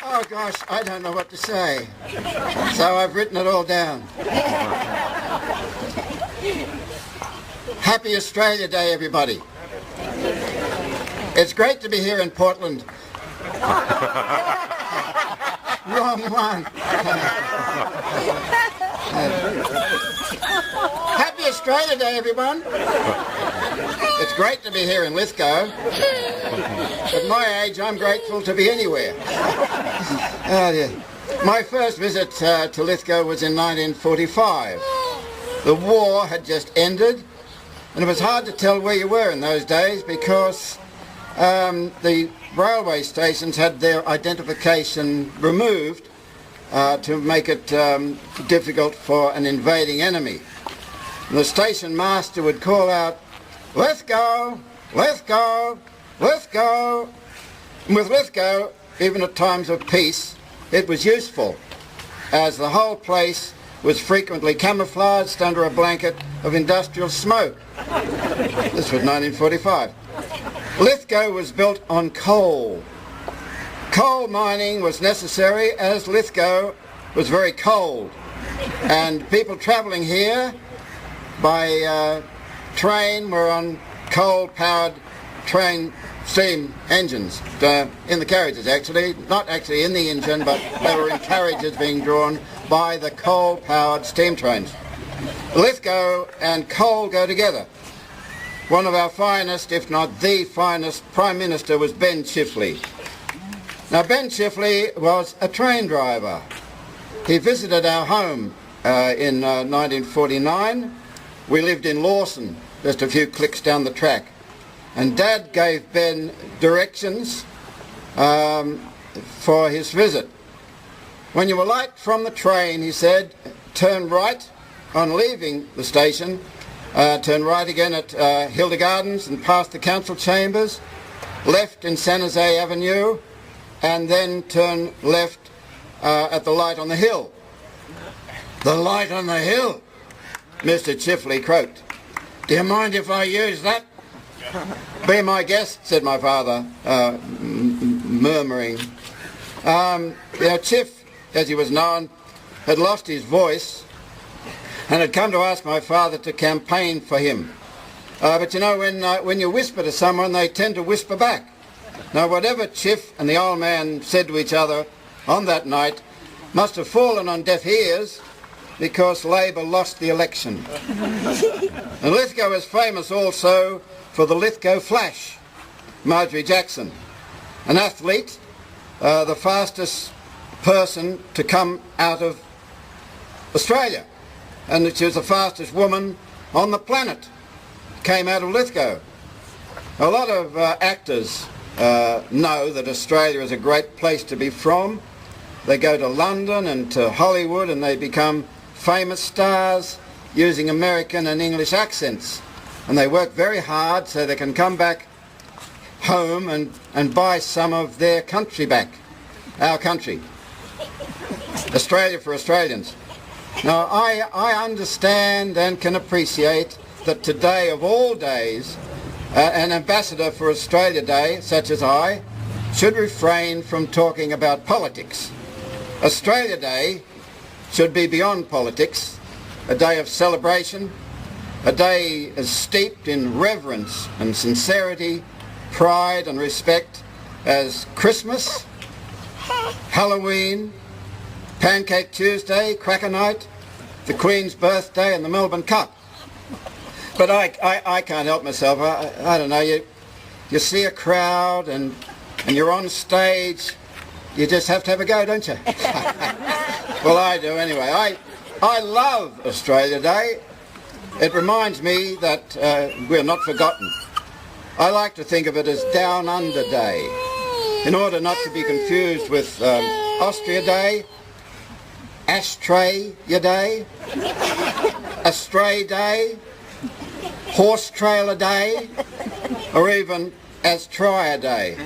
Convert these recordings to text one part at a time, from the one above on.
Oh gosh, I don't know what to say. So I've written it all down. Happy Australia Day, everybody. It's great to be here in Portland. Wrong one. Happy Australia Day, everyone. It's great to be here in Lithgow. At my age, I'm grateful to be anywhere. Oh, dear. My first visit to Lithgow was in 1945. The war had just ended, and it was hard to tell where you were in those days because the railway stations had their identification removed to make it difficult for an invading enemy. And the station master would call out, "Lithgow, Lithgow, Lithgow." And with Lithgow, even at times of peace, it was useful, as the whole place was frequently camouflaged under a blanket of industrial smoke. This was 1945. Lithgow was built on coal. Coal mining was necessary as Lithgow was very cold, and people travelling here by train were on coal-powered train steam engines, in the carriages actually, not actually in the engine, but they were in carriages being drawn by the coal-powered steam trains. Lithgow and coal go together. One of our finest, if not the finest, Prime Minister was Ben Chifley. Now Ben Chifley was a train driver. He visited our home in 1949. We lived in Lawson, just a few clicks down the track. And Dad gave Ben directions for his visit. When you alight from the train, he said, turn right on leaving the station, turn right again at Hilda Gardens and past the council chambers, left in San Jose Avenue, and then turn left at the light on the hill. The light on the hill, Mr. Chifley croaked. Do you mind if I use that? Be my guest, said my father, murmuring. Chiff, as he was known, had lost his voice and had come to ask my father to campaign for him. But you know, when you whisper to someone, they tend to whisper back. Now, whatever Chiff and the old man said to each other on that night must have fallen on deaf ears because Labor lost the election. And Lithgow is famous also for the Lithgow Flash, Marjorie Jackson, an athlete, the fastest person to come out of Australia, and she was the fastest woman on the planet, came out of Lithgow. A lot of actors know that Australia is a great place to be from. They go to London and to Hollywood and they become famous stars using American and English accents. And they work very hard so they can come back home and buy some of their country back, our country. Australia for Australians. Now, I understand and can appreciate that today, of all days, an ambassador for Australia Day, such as I, should refrain from talking about politics. Australia Day should be beyond politics, a day of celebration, a day as steeped in reverence and sincerity, pride and respect as Christmas, Halloween, Pancake Tuesday, Cracker Night, the Queen's birthday and the Melbourne Cup. But I can't help myself. I don't know, you see a crowd and you're on stage, you just have to have a go, don't you? Well, I do anyway. I love Australia Day. It reminds me that we're not forgotten. I like to think of it as Down Under Day, in order not to be confused with Austria Day, Ashtray Day, Astray Day, Horse Trailer Day, or even Astraea Day.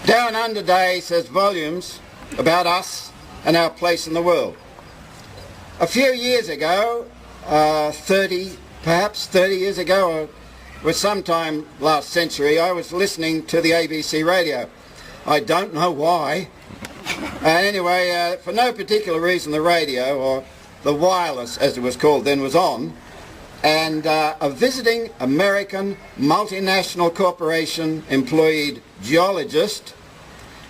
Down Under Day says volumes about us and our place in the world. A few years ago, 30 years ago, or was sometime last century, I was listening to the ABC radio. I don't know why, Anyway, for no particular reason, the radio, or the wireless as it was called then, was on, and a visiting American multinational corporation employed geologist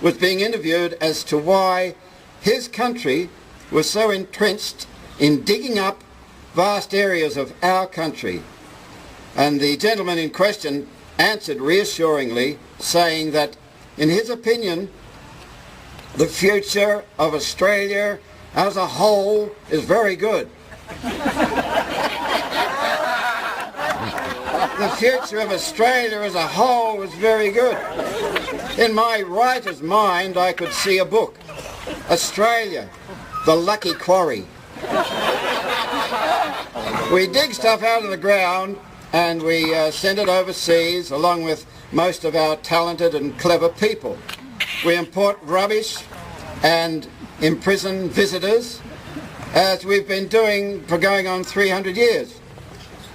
was being interviewed as to why his country was so entrenched in digging up vast areas of our country. And the gentleman in question answered reassuringly, saying that, in his opinion, the future of Australia as a whole is very good. The future of Australia as a whole was very good. In my writer's mind, I could see a book, Australia, the Lucky Quarry. We dig stuff out of the ground and we send it overseas along with most of our talented and clever people. We import rubbish and imprison visitors, as we've been doing for going on 300 years.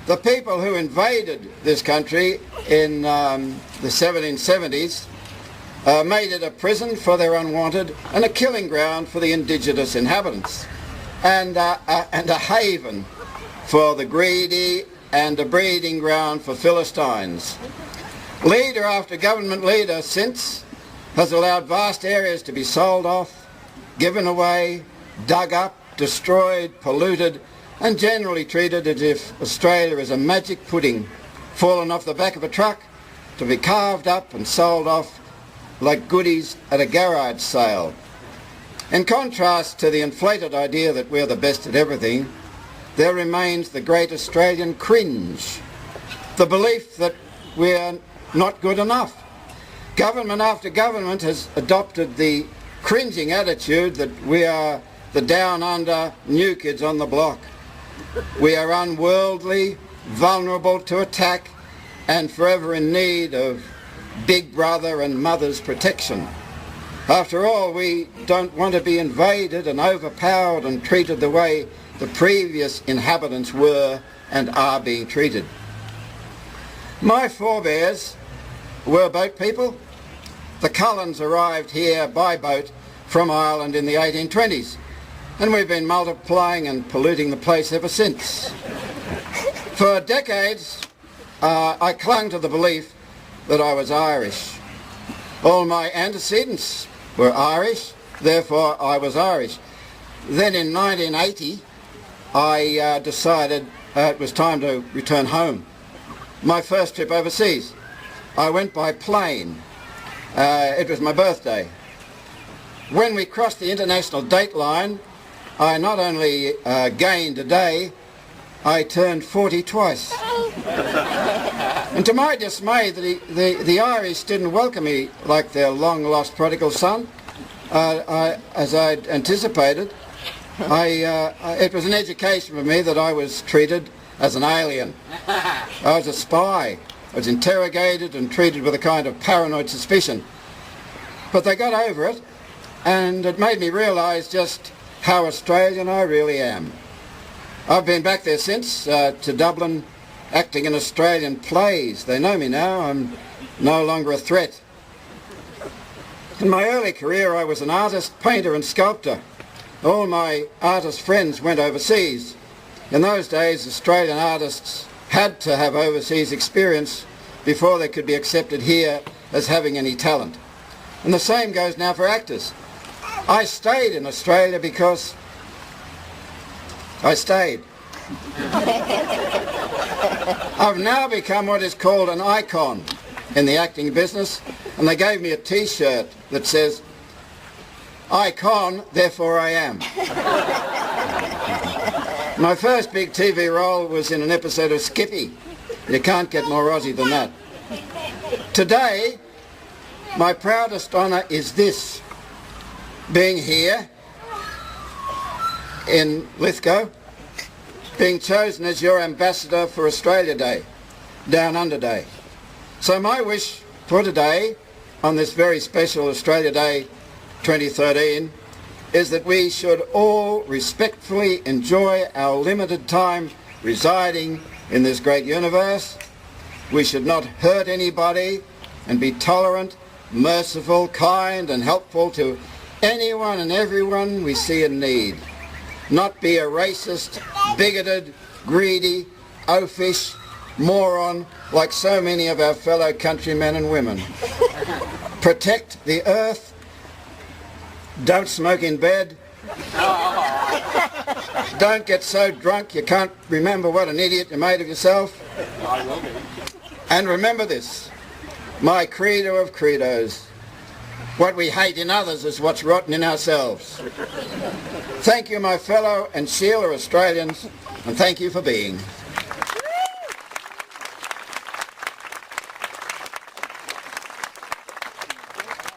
The people who invaded this country in the 1770s made it a prison for their unwanted and a killing ground for the indigenous inhabitants, and a haven for the greedy and a breeding ground for Philistines. Leader after government leader since has allowed vast areas to be sold off, given away, dug up, destroyed, polluted, and generally treated as if Australia is a magic pudding fallen off the back of a truck to be carved up and sold off like goodies at a garage sale. In contrast to the inflated idea that we're the best at everything, there remains the great Australian cringe, the belief that we're not good enough. Government after government has adopted the cringing attitude that we are the down-under new kids on the block. We are unworldly, vulnerable to attack, and forever in need of big brother and mother's protection. After all, we don't want to be invaded and overpowered and treated the way the previous inhabitants were and are being treated. My forebears were boat people. The Cullens arrived here by boat from Ireland in the 1820s, and we've been multiplying and polluting the place ever since. For decades, I clung to the belief that I was Irish. All my antecedents were Irish, therefore I was Irish. Then in 1980, I decided it was time to return home. My first trip overseas. I went by plane. It was my birthday. When we crossed the international date line, I not only gained a day, I turned 40 twice. And to my dismay, the Irish didn't welcome me like their long-lost prodigal son, as I'd anticipated. It was an education for me that I was treated as an alien. I was a spy. I was interrogated and treated with a kind of paranoid suspicion. But they got over it, and it made me realise just how Australian I really am. I've been back there since, to Dublin, acting in Australian plays. They know me now. I'm no longer a threat. In my early career, I was an artist, painter and sculptor. All my artist friends went overseas. In those days, Australian artists had to have overseas experience before they could be accepted here as having any talent. And the same goes now for actors. I stayed in Australia because I stayed. I've now become what is called an icon in the acting business, and they gave me a T-shirt that says, "Icon, therefore I am." My first big TV role was in an episode of Skippy. You can't get more Aussie than that. Today, my proudest honour is this: being here in Lithgow, being chosen as your ambassador for Australia Day, Down Under Day. So my wish for today, on this very special Australia Day 2013, is that we should all respectfully enjoy our limited time residing in this great universe. We should not hurt anybody and be tolerant, merciful, kind and helpful to anyone and everyone we see in need. Not be a racist, bigoted, greedy, oafish, moron like so many of our fellow countrymen and women. Protect the earth. Don't smoke in bed. Don't get so drunk you can't remember what an idiot you made of yourself. And remember this, my credo of credos. What we hate in others is what's rotten in ourselves. Thank you, my fellow and Sheila Australians, and thank you for being.